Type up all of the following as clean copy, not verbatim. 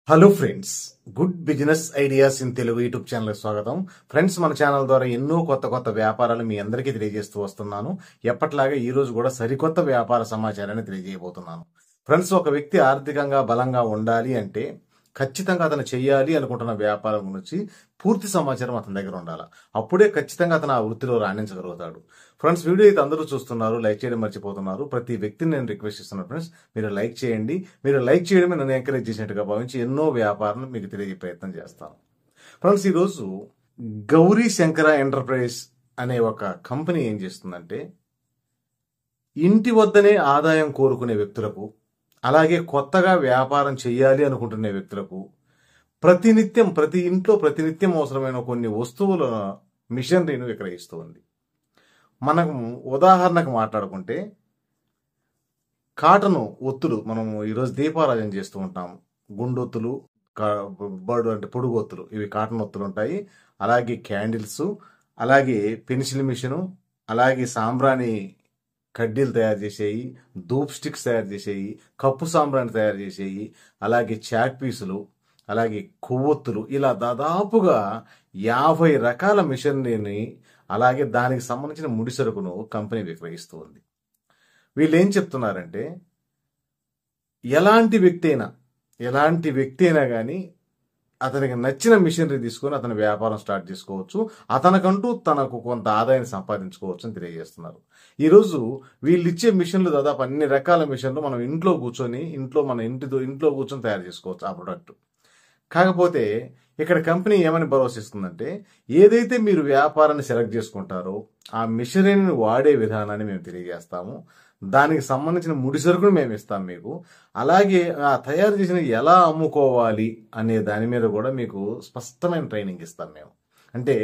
Hello friends, good business ideas in Telugu YouTube channel స్వాగతం. Friends, మన channel ద్వారా ఎన్నో కొత్త వ్యాపారాలు మీ అందరికీ తెలియజేస్తూ వస్తున్నాను. ఎప్పట్లాగా ఈ రోజు కూడా సరికొత్త వ్యాపార సమాచారాన్ని తెలియజేయబోతున్నాను. ఫ్రెండ్స్, ఒక వ్యక్తి ఆర్థికంగా బలంగా ఉండాలి అంటే ఖచ్చితంగా అతను చేయాలి అనుకుంటున్న వ్యాపారం గురించి పూర్తి సమాచారం అతని దగ్గర ఉండాలి. అప్పుడే ఖచ్చితంగా అతను ఆ వృత్తిలో రాణించగలుగుతాడు. ఫ్రెండ్స్, వీడియో అయితే అందరూ చూస్తున్నారు, లైక్ చేయడం మర్చిపోతున్నారు. ప్రతి వ్యక్తిని నేను రిక్వెస్ట్ చేస్తున్నాను ఫ్రెండ్స్, మీరు లైక్ చేయండి. మీరు లైక్ చేయడమే నన్ను ఎంకరేజ్ చేసినట్టుగా భావించి ఎన్నో వ్యాపారాలను మీకు తెలియజే ప్రయత్నం చేస్తాను. ఫ్రెండ్స్, ఈరోజు గౌరీ శంకర ఎంటర్ప్రైజ్ అనే ఒక కంపెనీ ఏం చేస్తుందంటే, ఇంటి వద్దనే ఆదాయం కోరుకునే వ్యక్తులకు, అలాగే కొత్తగా వ్యాపారం చేయాలి అనుకుంటున్న వ్యక్తులకు ప్రతి ఇంట్లో ప్రతినిత్యం అవసరమైన కొన్ని వస్తువుల మిషనరీను విక్రయిస్తూ ఉంది. మనం ఉదాహరణకు మాట్లాడుకుంటే, కాటను ఒత్తులు మనం ఈరోజు దీపారాజన చేస్తూ ఉంటాము. గుండొత్తులు, బర్డ్ అంటే పొడుగు ఒత్తులు, ఇవి కాటన్ ఒత్తులు ఉంటాయి. అలాగే క్యాండిల్స్, అలాగే పెన్సిల్ మిషను, అలాగే సాంబ్రాణి కడ్డీలు తయారు చేసేవి, ధూప్ స్టిక్స్ తయారు చేసేవి, కప్పు సాంబ్రాణి తయారు చేసేవి, అలాగే చాక్ పీసులు, అలాగే కొవ్వొత్తులు, ఇలా దాదాపుగా 50 రకాల మిషనరీని, అలాగే దానికి సంబంధించిన ముడి సరుకును కంపెనీ విక్రయిస్తూ ఉంది. వీళ్ళు ఏం చెప్తున్నారంటే, ఎలాంటి వ్యక్తి అయినా కానీ అతనికి నచ్చిన మిషనరీ తీసుకొని అతని వ్యాపారం స్టార్ట్ చేసుకోవచ్చు, అతనికంటూ తనకు కొంత ఆదాయాన్ని సంపాదించుకోవచ్చు అని తెలియజేస్తున్నారు. ఈరోజు వీళ్ళు ఇచ్చే మిషన్లు దాదాపు అన్ని రకాల మిషన్లు మనం ఇంట్లో కూర్చొని తయారు చేసుకోవచ్చు ఆ ప్రొడక్ట్. కాకపోతే ఇక్కడ కంపెనీ ఏమని భరోసా ఇస్తుందంటే, ఏదైతే మీరు వ్యాపారాన్ని సెలెక్ట్ చేసుకుంటారో ఆ మిషనరీని వాడే విధానాన్ని మేము తెలియజేస్తాము, దానికి సంబంధించిన ముడి సరుకును మేము ఇస్తాం మీకు, అలాగే ఆ తయారు చేసిన ఎలా అమ్ముకోవాలి అనే దాని మీద కూడా మీకు స్పష్టమైన ట్రైనింగ్ ఇస్తాం మేము. అంటే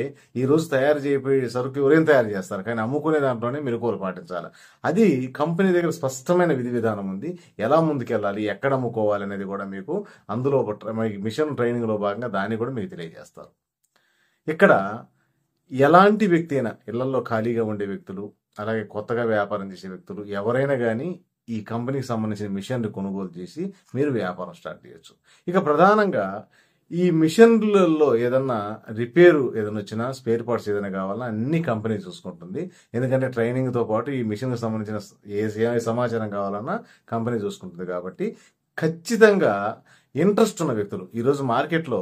ఈరోజు తయారు చేయబోయే సరుకు ఎవరైనా తయారు చేస్తారు, కానీ అమ్ముకునే దాంట్లోనే మెలకువలు పాటించాలి. అది కంపెనీ దగ్గర స్పష్టమైన విధి విధానం ఉంది. ఎలా ముందుకెళ్ళాలి, ఎక్కడ అమ్ముకోవాలి అనేది కూడా మీకు అందులో మిషన్ ట్రైనింగ్లో భాగంగా దాన్ని కూడా మీకు తెలియజేస్తారు. ఇక్కడ ఎలాంటి వ్యక్తి అయినా, ఇళ్లలో ఖాళీగా ఉండే వ్యక్తులు, అలాగే కొత్తగా వ్యాపారం చేసే వ్యక్తులు ఎవరైనా కానీ ఈ కంపెనీకి సంబంధించిన మిషన్లు కొనుగోలు చేసి మీరు వ్యాపారం స్టార్ట్ చేయొచ్చు. ఇక ప్రధానంగా ఈ మిషన్లలో ఏదన్నా రిపేరు ఏదైనా వచ్చినా, స్పేర్ పార్ట్స్ ఏదైనా కావాలన్నా అన్ని కంపెనీ చూసుకుంటుంది. ఎందుకంటే ట్రైనింగ్తో పాటు ఈ మిషన్కి సంబంధించిన ఏ సమాచారం కావాలన్నా కంపెనీ చూసుకుంటుంది. కాబట్టి ఖచ్చితంగా ఇంట్రెస్ట్ ఉన్న వ్యక్తులు, ఈరోజు మార్కెట్లో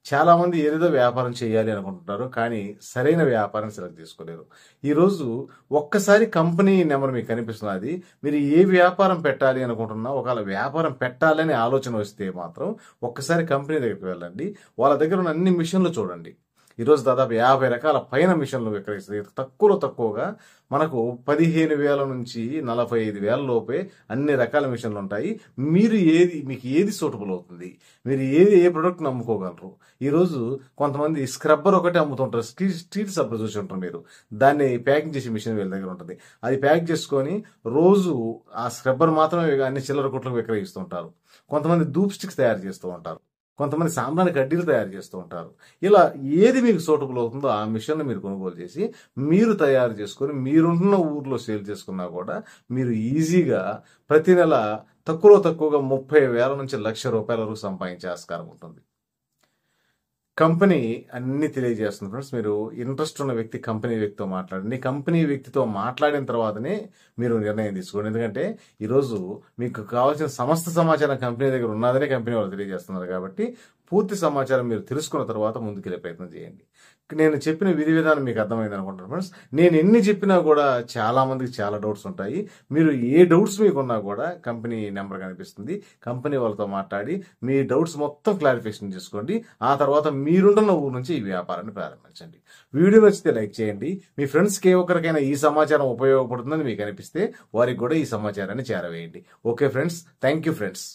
చాలా మంది ఏదేదో వ్యాపారం చేయాలి అనుకుంటుంటారు, కానీ సరైన వ్యాపారం సెలెక్ట్ చేసుకోలేరు. ఈరోజు ఒక్కసారి కంపెనీ నెంబర్ మీకు కనిపిస్తున్నది. మీరు ఏ వ్యాపారం పెట్టాలి అనుకుంటున్నా, ఒకవేళ వ్యాపారం పెట్టాలని ఆలోచన వస్తే మాత్రం ఒక్కసారి కంపెనీ దగ్గరికి వెళ్ళండి. వాళ్ళ దగ్గర ఉన్న అన్ని మిషన్లు చూడండి. ఈరోజు దాదాపు 50 రకాల పైన మిషన్లు విక్రయిస్తుంది. తక్కువగా మనకు 15,000 నుంచి 45,000 లోపే అన్ని రకాల మిషన్లు ఉంటాయి. మీకు ఏది సూటబుల్ అవుతుంది, మీరు ఏ ప్రొడక్ట్ అమ్ముకోగలరు. ఈరోజు కొంతమంది స్క్రబ్బర్ ఒకటే అమ్ముతుంటారు, స్టీల్ స్క్రబ్బర్ చూసి ఉంటారు మీరు. దాన్ని ప్యాకింగ్ చేసే మిషన్ వీళ్ళ దగ్గర ఉంటుంది. అది ప్యాక్ చేసుకొని రోజు ఆ స్క్రబ్బర్ మాత్రమే అన్ని చిల్లర కొట్లకు విక్రయిస్తుంటారు. కొంతమంది ధూప్ స్టిక్స్ తయారు చేస్తూ ఉంటారు, కొంతమంది సాంబ్రాణి కడ్డీలు తయారు చేస్తూ ఉంటారు. ఇలా ఏది మీకు సూటబుల్ అవుతుందో ఆ మిషన్ను మీరు కొనుగోలు చేసి మీరు తయారు చేసుకొని మీరుంటున్న ఊర్లో సేల్ చేసుకున్నా కూడా మీరు ఈజీగా ప్రతి నెల తక్కువగా 30,000 నుంచి ₹1,00,000 వరకు సంపాదించే ఆస్కారం ఉంటుంది. కంపెనీ అన్ని తెలియజేస్తుంది ఫ్రెండ్స్. మీరు ఇంట్రెస్ట్ ఉన్న వ్యక్తి కంపెనీ వ్యక్తితో మాట్లాడండి. కంపెనీ వ్యక్తితో మాట్లాడిన తర్వాతనే మీరు నిర్ణయం తీసుకోండి. ఎందుకంటే ఈరోజు మీకు కావాల్సిన సమస్త సమాచారం కంపెనీ దగ్గర ఉన్నదనే కంపెనీ వాళ్ళు తెలియజేస్తున్నారు. కాబట్టి పూర్తి సమాచారం మీరు తెలుసుకున్న తర్వాత ముందుకెళ్ళే ప్రయత్నం చేయండి. నేను చెప్పిన విధి విధానం మీకు అర్థమైంది అనుకుంటున్నాను ఫ్రెండ్స్. నేను ఎన్ని చెప్పినా కూడా చాలా మందికి చాలా డౌట్స్ ఉంటాయి. మీరు ఏ డౌట్స్ మీకున్నా కూడా కంపెనీ నెంబర్ కనిపిస్తుంది, కంపెనీ వాళ్ళతో మాట్లాడి మీ డౌట్స్ మొత్తం క్లారిఫికేషన్ చేసుకోండి. ఆ తర్వాత మీరుంటున్న ఊరు నుంచి ఈ వ్యాపారాన్ని ప్రారంభించండి. వీడియో నచ్చితే లైక్ చేయండి. మీ ఫ్రెండ్స్కి ఏ ఒక్కరికైనా ఈ సమాచారం ఉపయోగపడుతుందని మీకు అనిపిస్తే వారికి కూడా ఈ సమాచారాన్ని చేరవేయండి. Okay friends, thank you friends.